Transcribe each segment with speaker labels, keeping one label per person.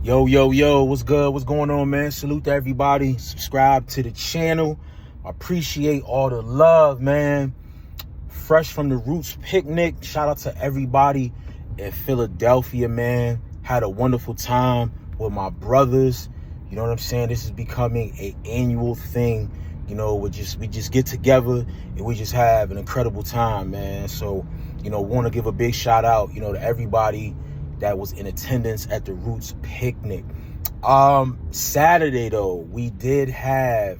Speaker 1: Yo, what's good? What's going on, man? Salute to everybody. Subscribe to the channel. I appreciate all the love, man. Fresh from the Roots picnic. Shout out to everybody in Philadelphia, man. Had a wonderful time with my brothers. You know what I'm saying? This is becoming an annual thing. You know, we just get together and we just have an incredible time, man. So, want to give a big shout out, to everybody that was in attendance at the Roots picnic. Saturday though, we did have,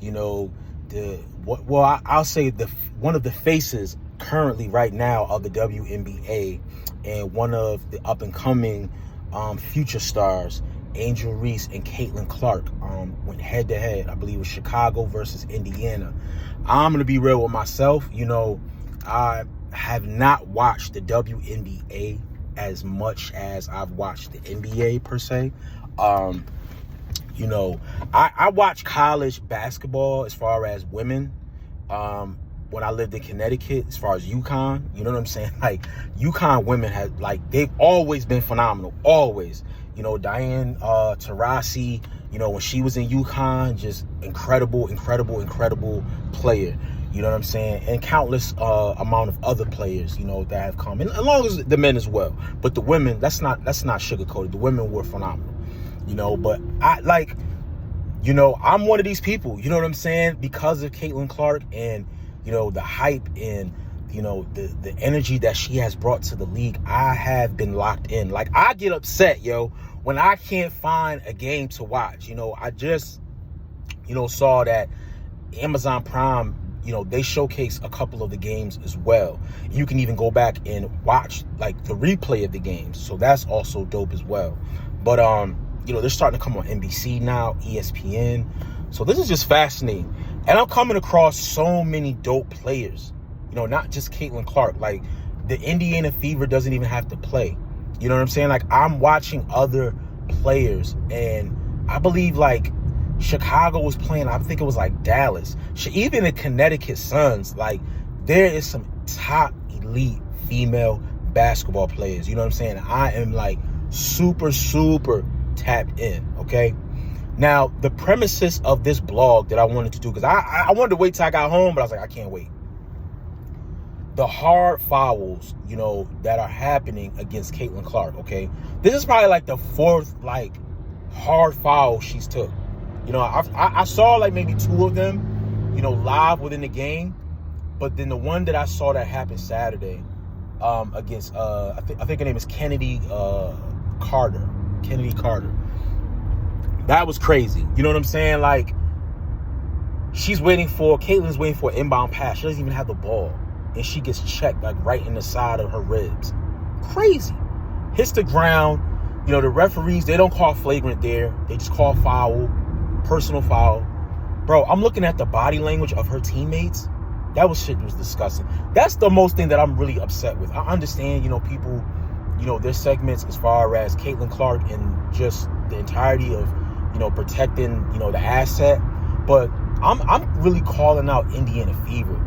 Speaker 1: I'll say one of the faces currently right now of the WNBA and one of the up and coming future stars, Angel Reese and Caitlin Clark, went head to head. I believe it was Chicago versus Indiana. I'm gonna be real with myself. I have not watched the WNBA as much as I've watched the NBA per se. I watch college basketball as far as women. When I lived in Connecticut, as far as UConn, you know what I'm saying? Like, UConn women they've always been phenomenal, always. Diane Taurasi, when she was in UConn, just incredible player. You know what I'm saying? And countless amount of other players, that have come. And along as the men as well. But the women, that's not sugarcoated. The women were phenomenal. But I'm one of these people, you know what I'm saying? Because of Caitlin Clark and, the hype and, the energy that she has brought to the league, I have been locked in. Like, I get upset, when I can't find a game to watch. I just, saw that Amazon Prime, they showcase a couple of the games as well. You can even go back and watch the replay of the games. So that's also dope as well. But, they're starting to come on NBC now, ESPN. So this is just fascinating. And I'm coming across so many dope players, not just Caitlin Clark. Like, the Indiana Fever doesn't even have to play. You know what I'm saying? Like, I'm watching other players, and I believe Chicago was playing, I think it was Dallas. Even the Connecticut Suns, there is some top elite female basketball players. You know what I'm saying? I am super tapped in, okay? Now, the premises of this blog that I wanted to do, because I wanted to wait till I got home, but I was like, I can't wait. The hard fouls, that are happening against Caitlin Clark, okay? This is probably the fourth, hard foul she's took. I saw maybe two of them, live within the game. But then the one that I saw that happened Saturday against, I think her name is Kennedy Carter. That was crazy. You know what I'm saying? Caitlin's waiting for an inbound pass. She doesn't even have the ball. And she gets checked right in the side of her ribs. Crazy. Hits the ground. The referees, they don't call flagrant there. They just call foul. Personal foul. Bro, I'm looking at the body language of her teammates. That was disgusting. That's the most thing that I'm really upset with. I understand, people, their segments as far as Caitlin Clark and just the entirety of, protecting, the asset. But I'm really calling out Indiana Fever.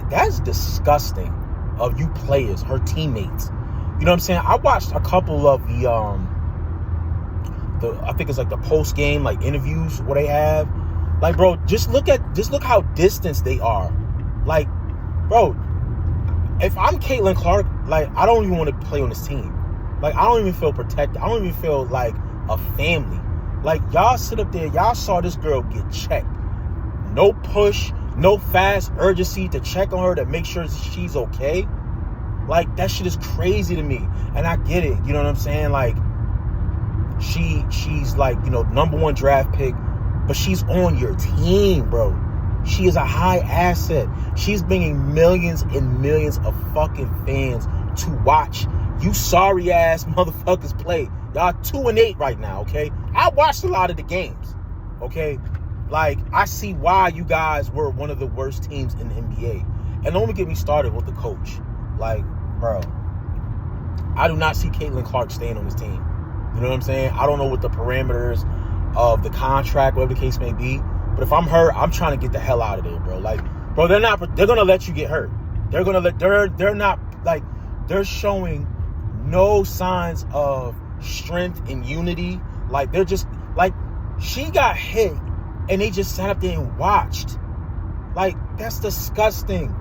Speaker 1: That's disgusting of you players, her teammates. You know what I'm saying? I watched a couple of the I think it's the post game interviews where they have bro, just look how distant they are. Bro, if I'm Caitlin Clark, I don't even want to play on this team. I don't even feel protected. I don't even feel like a family. Y'all sit up there, y'all saw this girl get checked. No push, no fast urgency to check on her to make sure she's okay. That shit is crazy to me. And I get it, you know what I'm saying? She's number one draft pick, but she's on your team, bro. She is a high asset. She's bringing millions and millions of fucking fans to watch you sorry ass motherfuckers play. Y'all 2-8 right now, okay? I watched a lot of the games, okay? I see why you guys were one of the worst teams in the NBA. And don't get me started with the coach. Bro, I do not see Caitlin Clark staying on this team. You know what I'm saying? I don't know what the parameters of the contract, whatever the case may be. But if I'm her, I'm trying to get the hell out of there, bro. Bro, they're going to let you get hurt. They're showing no signs of strength and unity. Like, they're just, like, she got hit and they just sat up there and watched. Like, that's disgusting.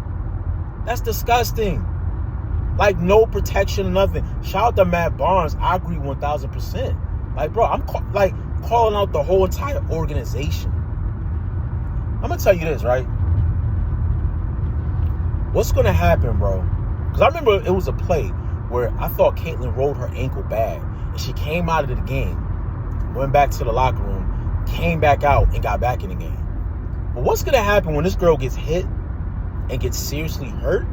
Speaker 1: That's disgusting. Like, no protection or nothing. Shout out to Matt Barnes. I agree 1,000%. Like, bro, I'm calling out the whole entire organization. I'm going to tell you this, right? What's going to happen, bro? Because I remember it was a play where I thought Caitlyn rolled her ankle bad. And she came out of the game, went back to the locker room, came back out, and got back in the game. But what's going to happen when this girl gets hit and gets seriously hurt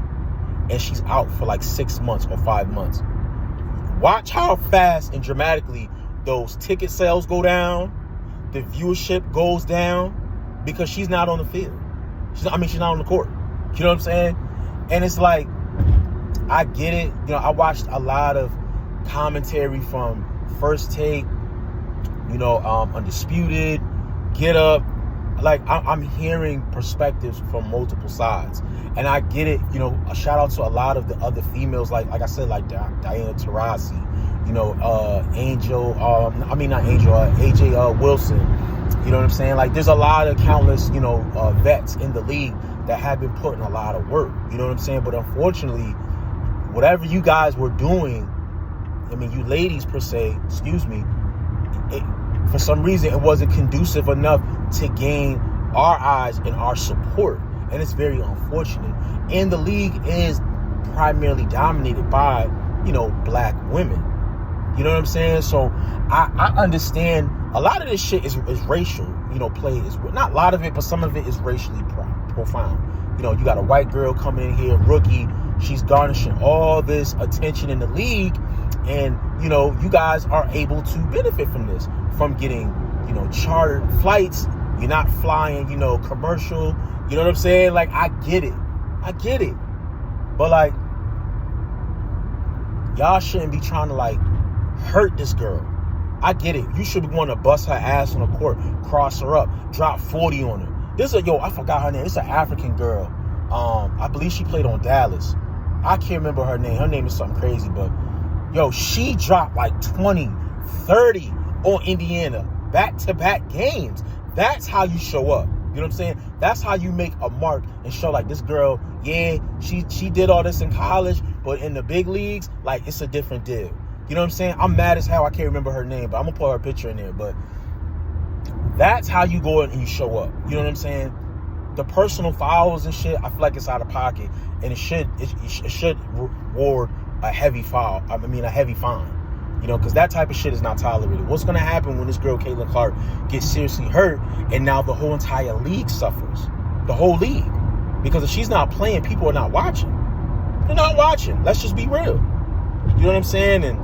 Speaker 1: and she's out for like 6 months or 5 months? Watch how fast and dramatically those ticket sales go down, the viewership goes down, because she's not on the field. She's not on the court. You know what I'm saying? And it's like, I get it. You know, I watched a lot of commentary from First Take, you know, Undisputed, Get Up. Like, I'm hearing perspectives from multiple sides. And I get it. You know, a shout out to a lot of the other females, like I said, like Diana Taurasi, you know, AJ Wilson. You know what I'm saying? Like, there's a lot of countless, you know, vets in the league that have been putting a lot of work. You know what I'm saying? But unfortunately, whatever you guys were doing, I mean, you ladies per se, excuse me, for some reason it wasn't conducive enough to gain our eyes and our support. And it's very unfortunate. And the league is primarily dominated by, you know, black women. You know what I'm saying? So I understand a lot of this shit is racial, you know, play is not a lot of it, but some of it is racially profound. You know, you got a white girl coming in here, rookie, she's garnishing all this attention in the league, and, you know, you guys are able to benefit from this, from getting, you know, chartered flights. You're not flying, you know, commercial. You know what I'm saying? Like, I get it. But, like, y'all shouldn't be trying to, like, hurt this girl. I get it. You should be going to bust her ass on the court, cross her up, drop 40 on her. I forgot her name. It's an African girl. I believe she played on Dallas. I can't remember her name. Her name is something crazy, but yo, she dropped like 20, 30 on Indiana, back-to-back games. That's how you show up. You know what I'm saying? That's how you make a mark and show, like, this girl, yeah, she did all this in college, but in the big leagues, like, it's a different deal. You know what I'm saying? I'm mad as hell. I can't remember her name, but I'm going to put her picture in there. But that's how you go in and you show up. You know what I'm saying? The personal fouls and shit, I feel like it's out of pocket. And it should reward a heavy foul. I mean, a heavy fine. You know, because that type of shit is not tolerated. What's going to happen when this girl, Caitlyn Clark, gets seriously hurt and now the whole entire league suffers? The whole league. Because if she's not playing, people are not watching. They're not watching. Let's just be real. You know what I'm saying? And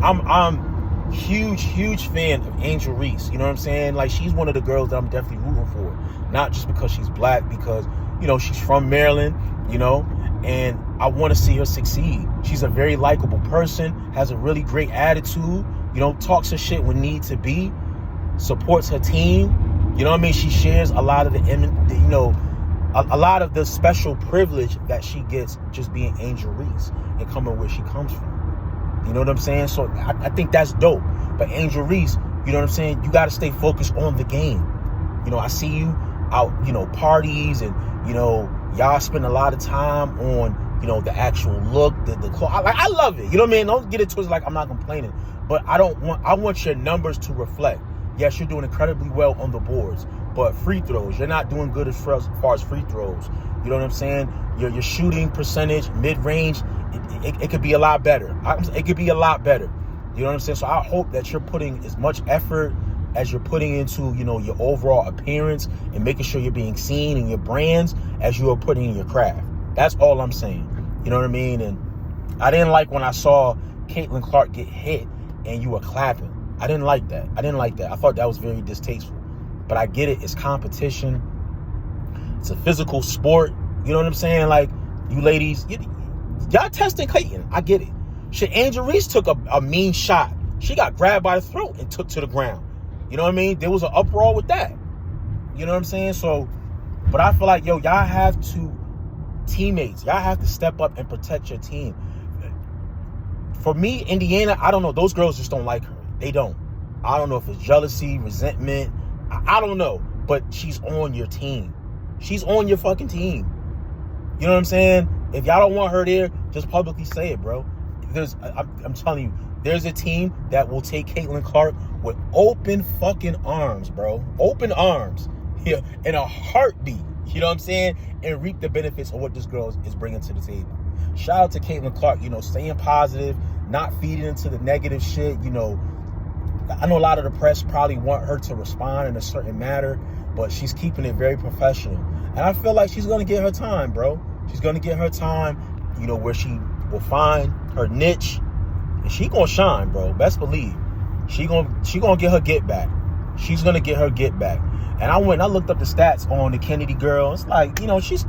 Speaker 1: I'm huge fan of Angel Reese. You know what I'm saying? Like, she's one of the girls that I'm definitely rooting for. Not just because she's black, because, you know, she's from Maryland, you know, and I want to see her succeed. She's a very likable person, has a really great attitude, you know, talks her shit when need to be, supports her team. You know what I mean? She shares a lot of a lot of the special privilege that she gets just being Angel Reese and coming where she comes from. You know what I'm saying? So I think that's dope. But Angel Reese, you know what I'm saying? You got to stay focused on the game. You know, I see you out, you know, parties, and, you know, y'all spend a lot of time on, you know, the actual look, the clothes. I love it. You know what I mean? Don't get it twisted like I'm not complaining. But I want your numbers to reflect. Yes, you're doing incredibly well on the boards, but free throws, you're not doing good as far as free throws. You know what I'm saying? Your shooting percentage, mid-range, it could be a lot better. It could be a lot better. You know what I'm saying? So I hope that you're putting as much effort as you're putting into, you know, your overall appearance and making sure you're being seen in your brands as you are putting in your craft. That's all I'm saying. You know what I mean? And I didn't like when I saw Caitlyn Clark get hit and you were clapping. I didn't like that. I thought that was very distasteful. But I get it. It's competition. It's a physical sport. You know what I'm saying? Like, you ladies, y'all testing Clayton. I get it. Shit, Angel Reese took a mean shot. She got grabbed by the throat and took to the ground. You know what I mean? There was an uproar with that. You know what I'm saying? So, but I feel like, y'all have to, teammates, y'all have to step up and protect your team. For me, Indiana, I don't know. Those girls just don't like her. They don't. I don't know if it's jealousy, resentment. I don't know. But she's on your team. She's on your fucking team. You know what I'm saying? If y'all don't want her there, just publicly say it, bro. I'm telling you, there's a team that will take Caitlin Clark with open fucking arms, bro. Open arms. Yeah, in a heartbeat. You know what I'm saying? And reap the benefits of what this girl is bringing to the table. Shout out to Caitlin Clark, staying positive, not feeding into the negative shit. I know a lot of the press probably want her to respond in a certain manner, but she's keeping it very professional. And I feel like she's going to get her time, bro. She's going to get her time, where she will find her niche, and she going to shine, bro. Best believe. She going to get her get back. She's going to get her get back. And I looked up the stats on the Kennedy girl. It's like, she's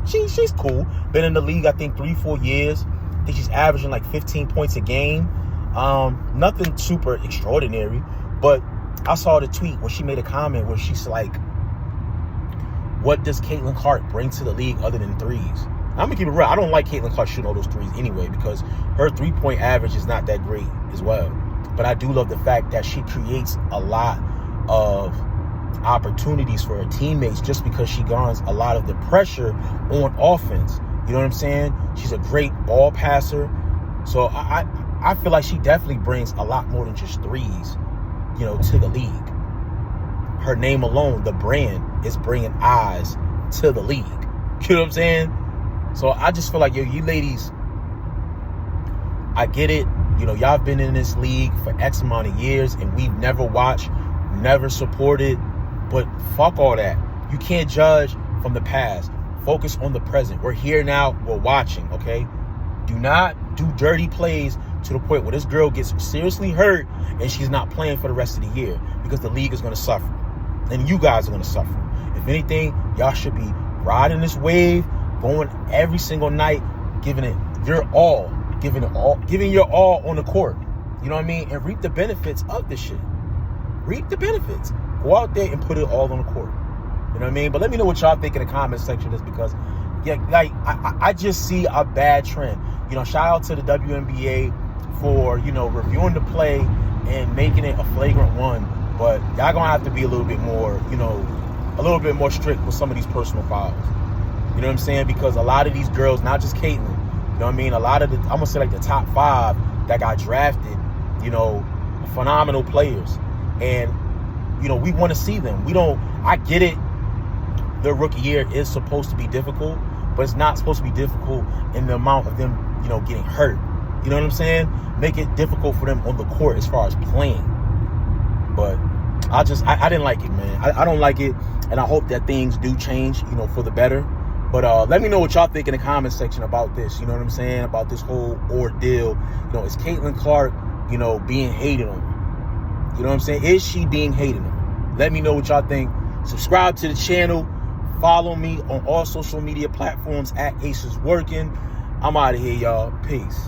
Speaker 1: cool. Been in the league, I think, 3-4 years. I think she's averaging like 15 points a game. Nothing super extraordinary. But I saw the tweet where she made a comment where she's like, what does Caitlin Clark bring to the league other than threes? I'm going to keep it real. I don't like Caitlin Clark shooting all those threes anyway, because her 3-point average is not that great as well. But I do love the fact that she creates a lot of opportunities for her teammates just because she garners a lot of the pressure on offense. You know what I'm saying? She's a great ball passer. So I feel like she definitely brings a lot more than just threes, to the league. Her name alone, the brand, is bringing eyes to the league. You know what I'm saying? So I just feel like, you ladies, I get it. Y'all been in this league for X amount of years, and we've never watched, never supported. But fuck all that. You can't judge from the past. Focus on the present. We're here now. We're watching, okay? Do not do dirty plays to the point where this girl gets seriously hurt and she's not playing for the rest of the year, because the league is going to suffer. And you guys are going to suffer. If anything, y'all should be riding this wave, going every single night, giving it your all, giving your all on the court. You know what I mean? And reap the benefits of this shit. Reap the benefits. Go out there and put it all on the court. You know what I mean? But let me know what y'all think in the comment section, just because, I just see a bad trend. Shout out to the WNBA for, reviewing the play and making it a flagrant one. But y'all gonna have to be a little bit more, strict with some of these personal fouls. You know what I'm saying? Because a lot of these girls, not just Caitlin, you know what I mean? A lot of I'm gonna say like the top 5 that got drafted, phenomenal players. And, we want to see them. I get it. Their rookie year is supposed to be difficult, but it's not supposed to be difficult in the amount of them, getting hurt. You know what I'm saying? Make it difficult for them on the court as far as playing. But I didn't like it, man. I don't like it, and I hope that things do change, for the better. But let me know what y'all think in the comment section about this. You know what I'm saying? About this whole ordeal. Is Caitlin Clark, being hated on? You know what I'm saying? Is she being hated on? Let me know what y'all think. Subscribe to the channel. Follow me on all social media platforms at Ace is Working. I'm out of here, y'all. Peace.